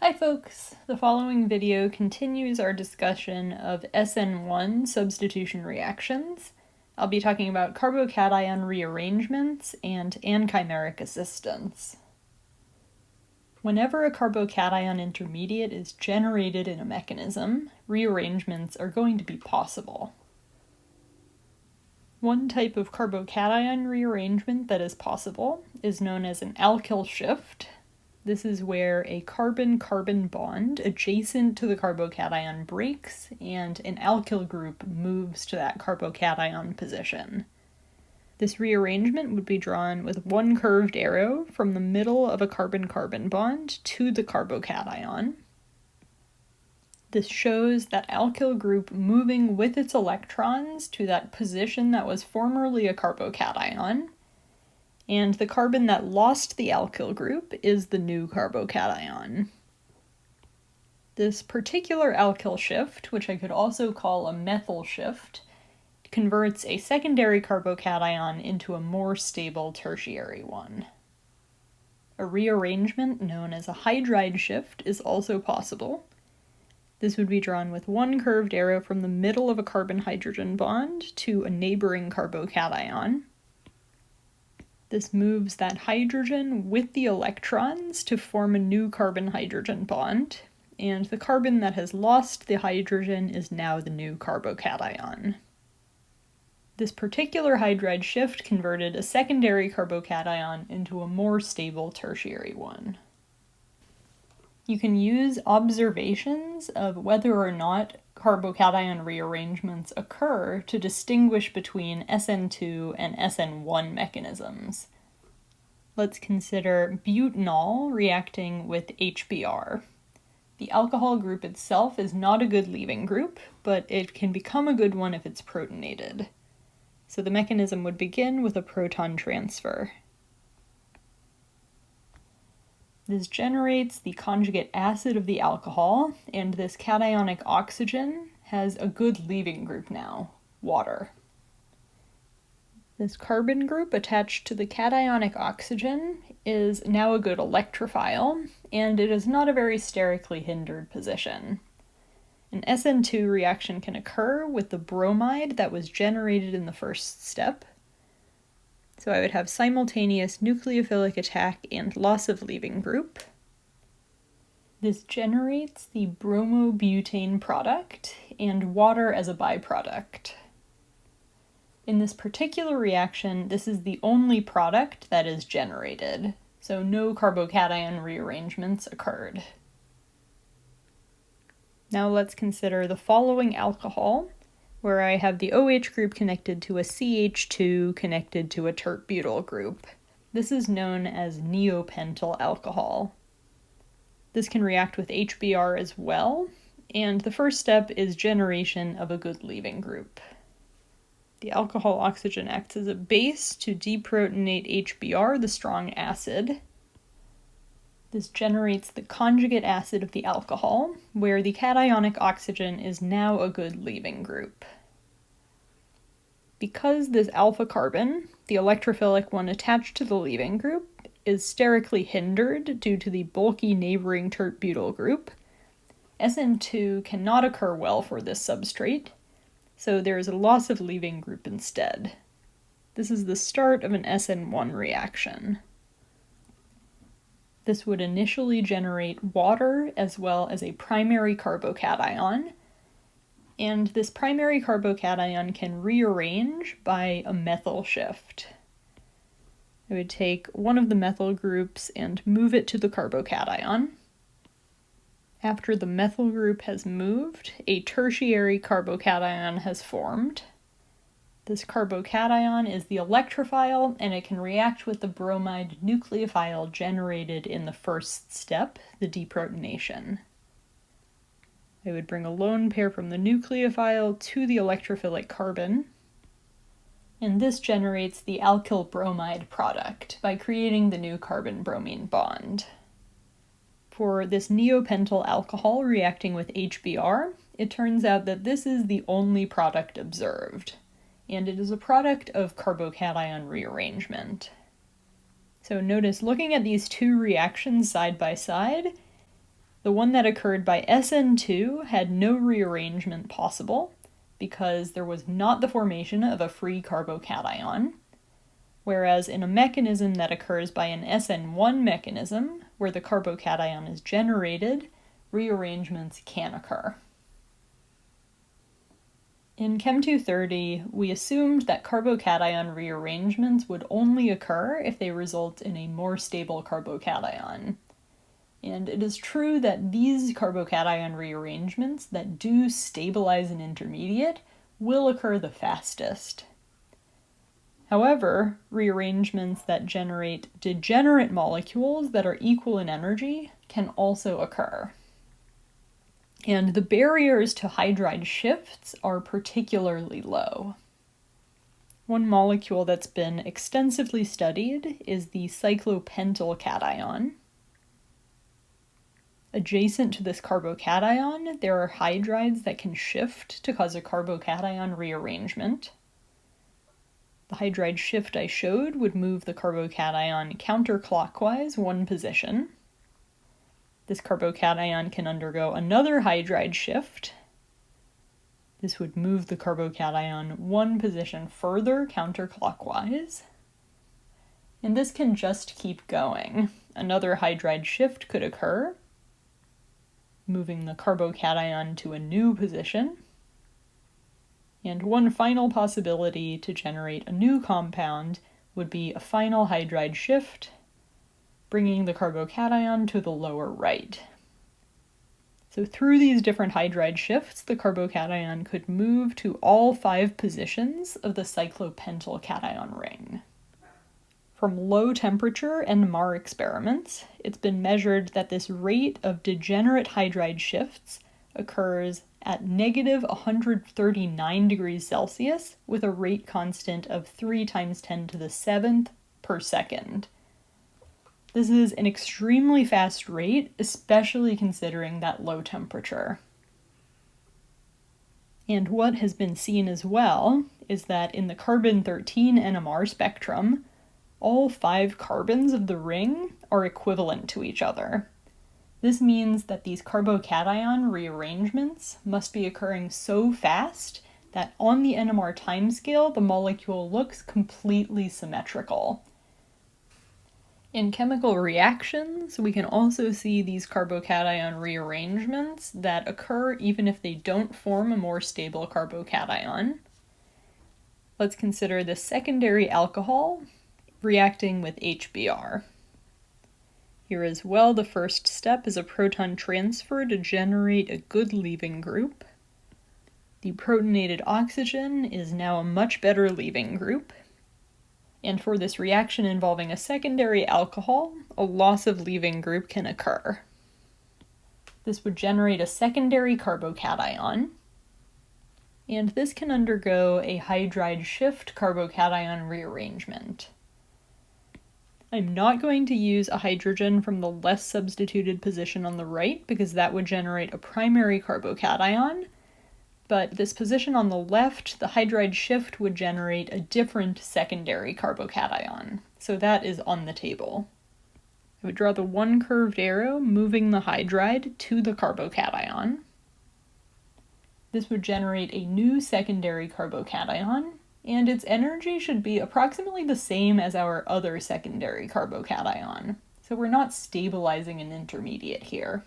Hi folks! The following video continues our discussion of SN1 substitution reactions. I'll be talking about carbocation rearrangements and anchimeric assistance. Whenever a carbocation intermediate is generated in a mechanism, rearrangements are going to be possible. One type of carbocation rearrangement that is possible is known as an alkyl shift. This is where a carbon-carbon bond adjacent to the carbocation breaks and an alkyl group moves to that carbocation position. This rearrangement would be drawn with one curved arrow from the middle of a carbon-carbon bond to the carbocation. This shows that alkyl group moving with its electrons to that position that was formerly a carbocation, and the carbon that lost the alkyl group is the new carbocation. This particular alkyl shift, which I could also call a methyl shift, converts a secondary carbocation into a more stable tertiary one. A rearrangement known as a hydride shift is also possible. This would be drawn with one curved arrow from the middle of a carbon-hydrogen bond to a neighboring carbocation. This moves that hydrogen with the electrons to form a new carbon-hydrogen bond, and the carbon that has lost the hydrogen is now the new carbocation. This particular hydride shift converted a secondary carbocation into a more stable tertiary one. You can use observations of whether or not carbocation rearrangements occur to distinguish between SN2 and SN1 mechanisms. Let's consider butanol reacting with HBr. The alcohol group itself is not a good leaving group, but it can become a good one if it's protonated. So the mechanism would begin with a proton transfer. This generates the conjugate acid of the alcohol, and this cationic oxygen has a good leaving group now, water. This carbon group attached to the cationic oxygen is now a good electrophile, and it is not a very sterically hindered position. An SN2 reaction can occur with the bromide that was generated in the first step. So I would have simultaneous nucleophilic attack and loss of leaving group. This generates the bromobutane product and water as a byproduct. In this particular reaction, this is the only product that is generated, so no carbocation rearrangements occurred. Now let's consider the following alcohol, where I have the OH group connected to a CH2 connected to a tert-butyl group. This is known as neopentyl alcohol. This can react with HBr as well, and the first step is generation of a good leaving group. The alcohol oxygen acts as a base to deprotonate HBr, the strong acid. This generates the conjugate acid of the alcohol, where the cationic oxygen is now a good leaving group. Because this alpha carbon, the electrophilic one attached to the leaving group, is sterically hindered due to the bulky neighboring tert-butyl group, SN2 cannot occur well for this substrate, so there is a loss of leaving group instead. This is the start of an SN1 reaction. This would initially generate water as well as a primary carbocation, and this primary carbocation can rearrange by a methyl shift. I would take one of the methyl groups and move it to the carbocation. After the methyl group has moved, a tertiary carbocation has formed. This carbocation is the electrophile, and it can react with the bromide nucleophile generated in the first step, the deprotonation. I would bring a lone pair from the nucleophile to the electrophilic carbon, and this generates the alkyl bromide product by creating the new carbon-bromine bond. For this neopentyl alcohol reacting with HBr, it turns out that this is the only product observed, and it is a product of carbocation The one that occurred by SN2 had no rearrangement possible because there was not the formation of a free carbocation, whereas in a mechanism that occurs by an SN1 mechanism, where the carbocation is generated, rearrangements can occur. In Chem 230, we assumed that carbocation rearrangements would only occur if they result in a more stable carbocation. And it is true that these carbocation rearrangements that do stabilize an intermediate will occur the fastest. However, rearrangements that generate degenerate molecules that are equal in energy can also occur. And the barriers to hydride shifts are particularly low. One molecule that's been extensively studied is the cyclopentyl cation. Adjacent to this carbocation, there are hydrides that can shift to cause a carbocation rearrangement. The hydride shift I showed would move the carbocation counterclockwise one position. This carbocation can undergo another hydride shift. This would move the carbocation one position further counterclockwise. And this can just keep going. Another hydride shift could occur, moving the carbocation to a new position. And one final possibility to generate a new compound would be a final hydride shift, bringing the carbocation to the lower right. So through these different hydride shifts, the carbocation could move to all 5 positions of the cyclopentyl cation ring. From low temperature NMR experiments, it's been measured that this rate of degenerate hydride shifts occurs at negative 139 degrees Celsius with a rate constant of 3 × 10⁷ per second. This is an extremely fast rate, especially considering that low temperature. And what has been seen as well is that in the carbon-13 NMR spectrum, all 5 carbons of the ring are equivalent to each other. This means that these carbocation rearrangements must be occurring so fast that on the NMR timescale, the molecule looks completely symmetrical. In chemical reactions, we can also see these carbocation rearrangements that occur even if they don't form a more stable carbocation. Let's consider the secondary alcohol reacting with HBr. Here as well, the first step is a proton transfer to generate a good leaving group. The protonated oxygen is now a much better leaving group. And for this reaction involving a secondary alcohol, a loss of leaving group can occur. This would generate a secondary carbocation, and this can undergo a hydride shift carbocation rearrangement. I'm not going to use a hydrogen from the less substituted position on the right because that would generate a primary carbocation, but this position on the left, the hydride shift would generate a different secondary carbocation, so that is on the table. I would draw the one curved arrow moving the hydride to the carbocation. This would generate a new secondary carbocation, and its energy should be approximately the same as our other secondary carbocation, so we're not stabilizing an intermediate here.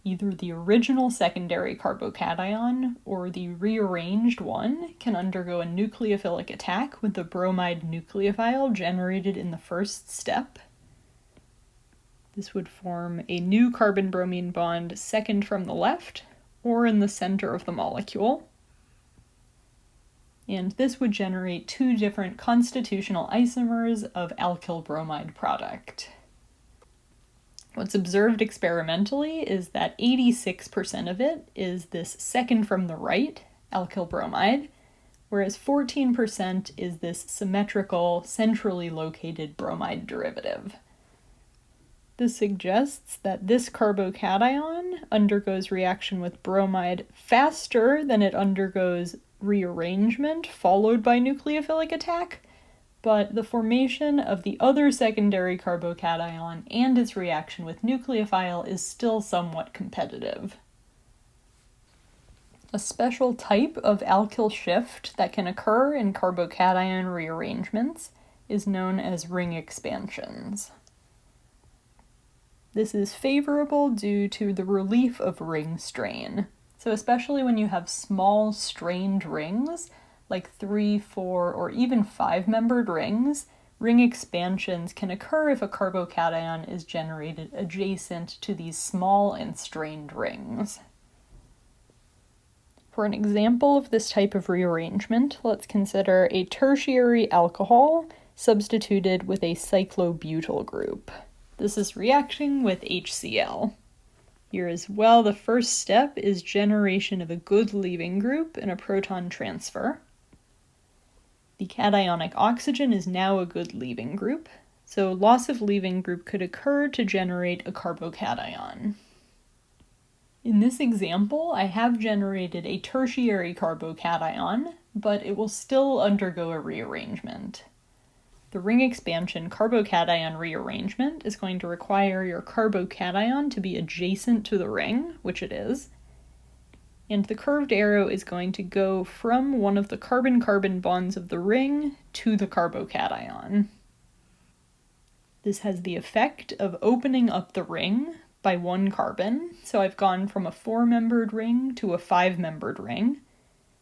Either the original secondary carbocation or the rearranged one can undergo a nucleophilic attack with the bromide nucleophile generated in the first step. This would form a new carbon-bromine bond second from the left, or in the center of the molecule. And this would generate 2 different constitutional isomers of alkyl bromide product. What's observed experimentally is that 86% of it is this second from the right, alkyl bromide, whereas 14% is this symmetrical, centrally located bromide derivative. This suggests that this carbocation undergoes reaction with bromide faster than it undergoes rearrangement followed by nucleophilic attack, but the formation of the other secondary carbocation and its reaction with nucleophile is still somewhat competitive. A special type of alkyl shift that can occur in carbocation rearrangements is known as ring expansions. This is favorable due to the relief of ring strain. So especially when you have small strained rings, like 3, 4, or even 5-membered rings, ring expansions can occur if a carbocation is generated adjacent to these small and strained rings. For an example of this type of rearrangement, let's consider a tertiary alcohol substituted with a cyclobutyl group. This is reacting with HCl. Here as well, the first step is generation of a good leaving group and a proton transfer. The cationic oxygen is now a good leaving group, so loss of leaving group could occur to generate a carbocation. In this example, I have generated a tertiary carbocation, but it will still undergo a rearrangement. The ring expansion carbocation rearrangement is going to require your carbocation to be adjacent to the ring, which it is, and the curved arrow is going to go from one of the carbon-carbon bonds of the ring to the carbocation. This has the effect of opening up the ring by 1 carbon, so I've gone from a 4-membered ring to a 5-membered ring.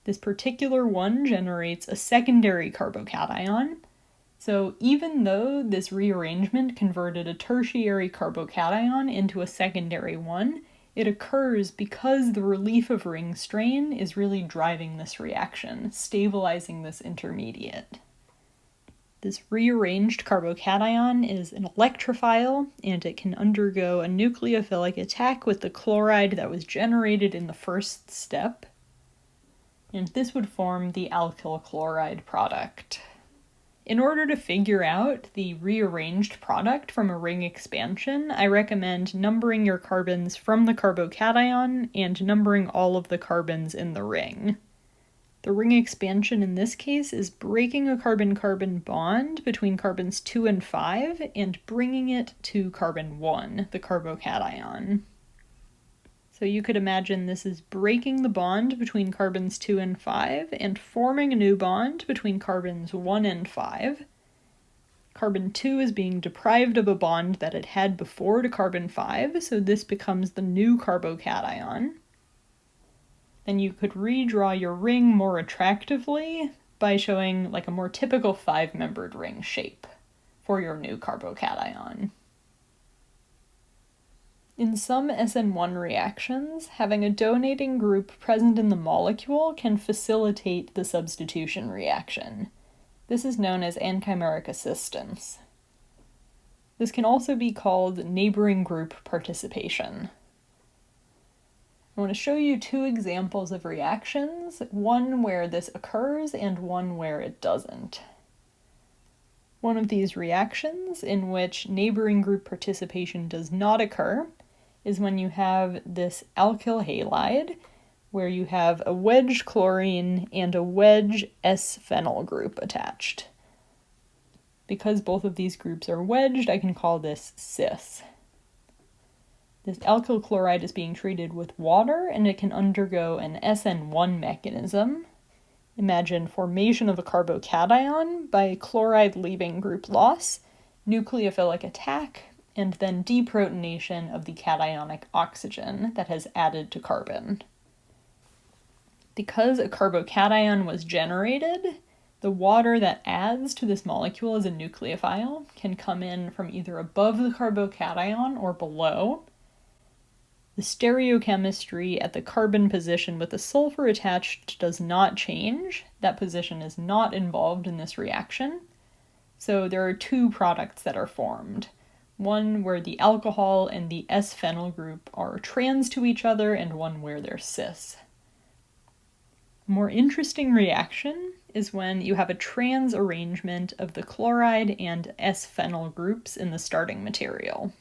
This particular one generates a secondary carbocation, so even though this rearrangement converted a tertiary carbocation into a secondary one, it occurs because the relief of ring strain is really driving this reaction, stabilizing this intermediate. This rearranged carbocation is an electrophile, and it can undergo a nucleophilic attack with the chloride that was generated in the first step, and this would form the alkyl chloride product. In order to figure out the rearranged product from a ring expansion, I recommend numbering your carbons from the carbocation and numbering all of the carbons in the ring. The ring expansion in this case is breaking a carbon-carbon bond between carbons 2 and 5 and bringing it to carbon 1, the carbocation. So you could imagine this is breaking the bond between carbons 2 and 5 and forming a new bond between carbons 1 and 5. Carbon 2 is being deprived of a bond that it had before to carbon 5, so this becomes the new carbocation. Then you could redraw your ring more attractively by showing like a more typical 5-membered ring shape for your new carbocation. In some SN1 reactions, having a donating group present in the molecule can facilitate the substitution reaction. This is known as anchimeric assistance. This can also be called neighboring group participation. I want to show you 2 examples of reactions, one where this occurs and one where it doesn't. One of these reactions in which neighboring group participation does not occur is when you have this alkyl halide, where you have a wedge chlorine and a wedge S-phenyl group attached. Because both of these groups are wedged, I can call this cis. This alkyl chloride is being treated with water, and it can undergo an SN1 mechanism. Imagine formation of a carbocation by chloride leaving group loss, nucleophilic attack, and then deprotonation of the cationic oxygen that has added to carbon. Because a carbocation was generated, the water that adds to this molecule as a nucleophile can come in from either above the carbocation or below. The stereochemistry at the carbon position with the sulfur attached does not change. That position is not involved in this reaction. So there are 2 products that are formed. One where the alcohol and the S-phenyl group are trans to each other, and one where they're cis. A more interesting reaction is when you have a trans arrangement of the chloride and S-phenyl groups in the starting material.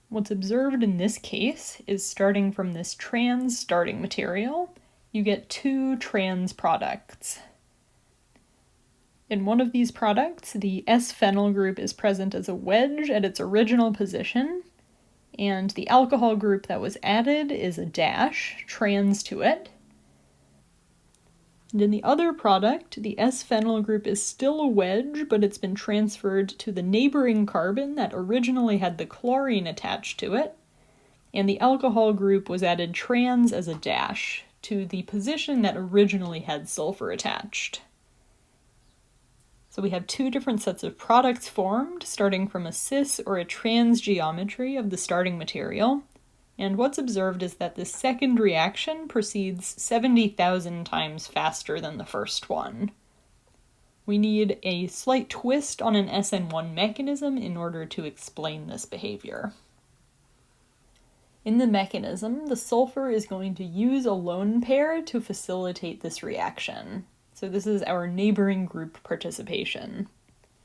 What's observed in this case is starting from this trans starting material, you get 2 trans products. In one of these products, the S-phenyl group is present as a wedge at its original position, and the alcohol group that was added is a dash, trans to it. And in the other product, the S-phenyl group is still a wedge, but it's been transferred to the neighboring carbon that originally had the chlorine attached to it, and the alcohol group was added trans as a dash to the position that originally had sulfur attached. So we have two different sets of products formed, starting from a cis or a trans geometry of the starting material. And what's observed is that this second reaction proceeds 70,000 times faster than the first one. We need a slight twist on an SN1 mechanism in order to explain this behavior. In the mechanism, the sulfur is going to use a lone pair to facilitate this reaction. So this is our neighboring group participation.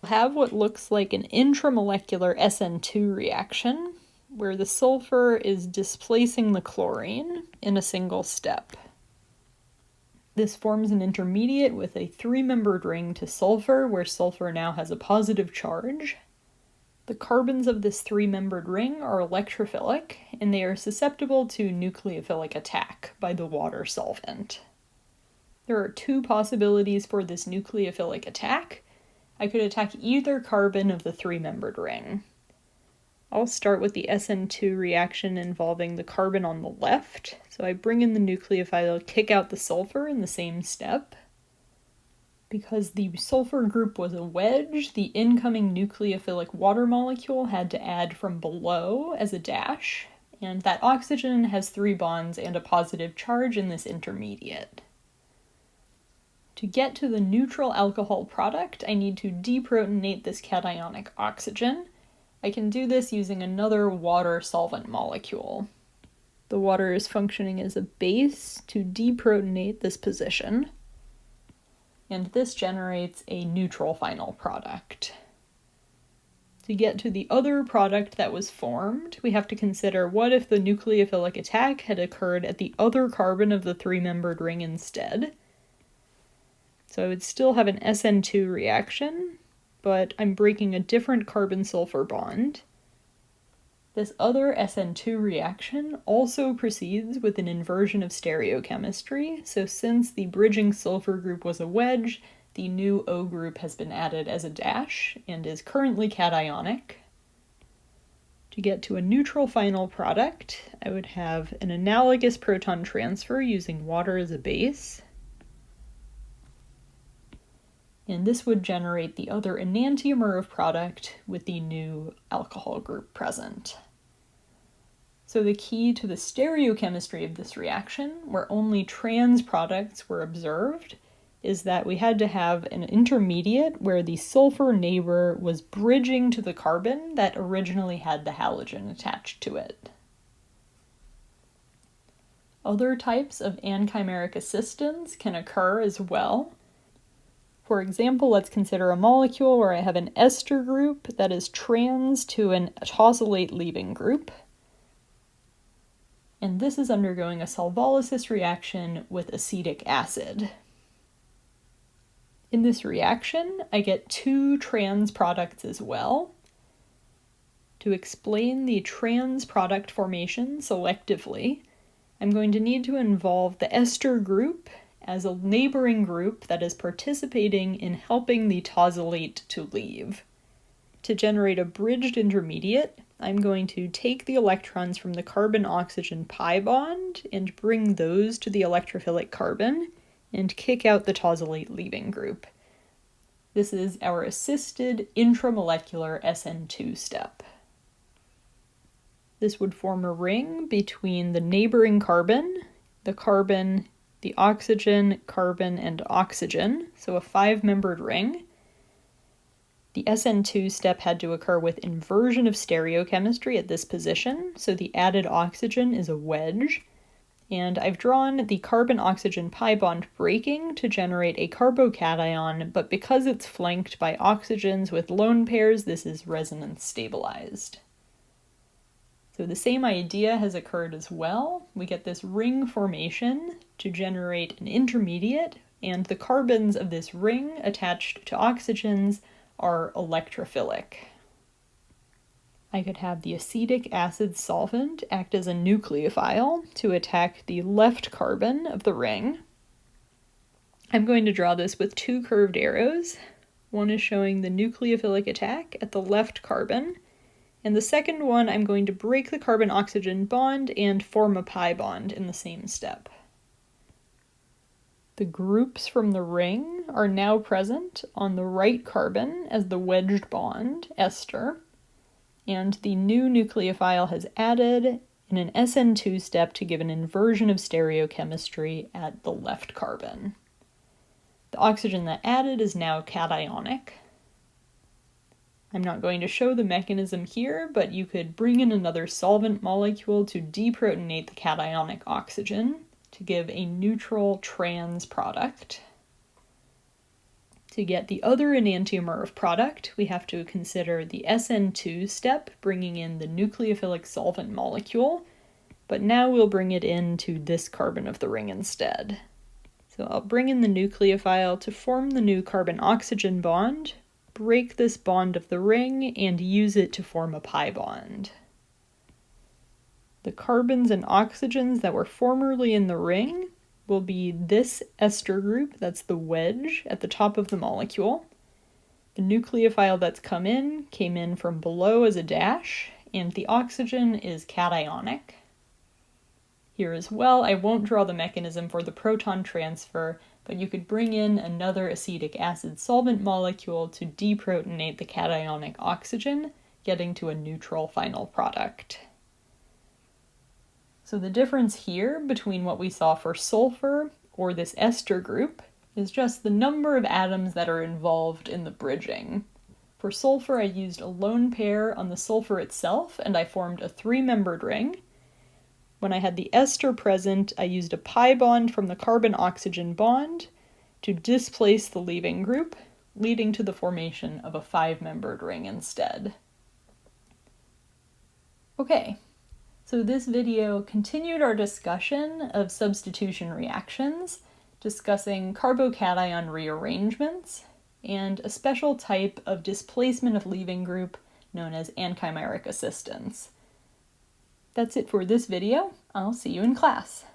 We'll have what looks like an intramolecular SN2 reaction, where the sulfur is displacing the chlorine in a single step. This forms an intermediate with a three-membered ring to sulfur, where sulfur now has a positive charge. The carbons of this three-membered ring are electrophilic, and they are susceptible to nucleophilic attack by the water solvent. There are two possibilities for this nucleophilic attack. I could attack either carbon of the three-membered ring. I'll start with the SN2 reaction involving the carbon on the left. So I bring in the nucleophile, kick out the sulfur in the same step. Because the sulfur group was a wedge, the incoming nucleophilic water molecule had to add from below as a dash, and that oxygen has 3 bonds and a positive charge in this intermediate. To get to the neutral alcohol product, I need to deprotonate this cationic oxygen. I can do this using another water solvent molecule. The water is functioning as a base to deprotonate this position, and this generates a neutral final product. To get to the other product that was formed, we have to consider what if the nucleophilic attack had occurred at the other carbon of the three-membered ring instead. So I would still have an SN2 reaction, but I'm breaking a different carbon-sulfur bond. This other SN2 reaction also proceeds with an inversion of stereochemistry, so since the bridging sulfur group was a wedge, the new O group has been added as a dash and is currently cationic. To get to a neutral final product, I would have an analogous proton transfer using water as a base, and this would generate the other enantiomer of product with the new alcohol group present. So the key to the stereochemistry of this reaction, where only trans products were observed, is that we had to have an intermediate where the sulfur neighbor was bridging to the carbon that originally had the halogen attached to it. Other types of anchimeric assistance can occur as well. For example, let's consider a molecule where I have an ester group that is trans to an tosylate leaving group. And this is undergoing a solvolysis reaction with acetic acid. In this reaction, I get 2 trans products as well. To explain the trans product formation selectively, I'm going to need to involve the ester group as a neighboring group that is participating in helping the tosylate to leave. To generate a bridged intermediate, I'm going to take the electrons from the carbon-oxygen pi bond and bring those to the electrophilic carbon and kick out the tosylate leaving group. This is our assisted intramolecular SN2 step. This would form a ring between the neighboring carbon, the oxygen, carbon, and oxygen, so a 5-membered ring. The SN2 step had to occur with inversion of stereochemistry at this position, so the added oxygen is a wedge, and I've drawn the carbon-oxygen pi bond breaking to generate a carbocation, but because it's flanked by oxygens with lone pairs, this is resonance stabilized. So the same idea has occurred as well. We get this ring formation to generate an intermediate and the carbons of this ring attached to oxygens are electrophilic. I could have the acetic acid solvent act as a nucleophile to attack the left carbon of the ring. I'm going to draw this with two curved arrows. One is showing the nucleophilic attack at the left carbon, and the second one I'm going to break the carbon-oxygen bond and form a pi bond in the same step. The groups from the ring are now present on the right carbon as the wedged bond, ester, and the new nucleophile has added in an SN2 step to give an inversion of stereochemistry at the left carbon. The oxygen that added is now cationic. I'm not going to show the mechanism here, but you could bring in another solvent molecule to deprotonate the cationic oxygen to give a neutral trans product. To get the other enantiomer of product, we have to consider the SN2 step, bringing in the nucleophilic solvent molecule, but now we'll bring it into this carbon of the ring instead. So I'll bring in the nucleophile to form the new carbon-oxygen bond, break this bond of the ring, and use it to form a pi bond. The carbons and oxygens that were formerly in the ring will be this ester group, that's the wedge at the top of the molecule. The nucleophile that's came in from below as a dash, and the oxygen is cationic. Here as well, I won't draw the mechanism for the proton transfer, but you could bring in another acetic acid solvent molecule to deprotonate the cationic oxygen, getting to a neutral final product. So the difference here between what we saw for sulfur or this ester group is just the number of atoms that are involved in the bridging. For sulfur, I used a lone pair on the sulfur itself, and I formed a 3-membered ring. When I had the ester present, I used a pi bond from the carbon-oxygen bond to displace the leaving group, leading to the formation of a 5-membered ring instead. Okay. So this video continued our discussion of substitution reactions, discussing carbocation rearrangements, and a special type of displacement of leaving group known as anchimeric assistance. That's it for this video. I'll see you in class.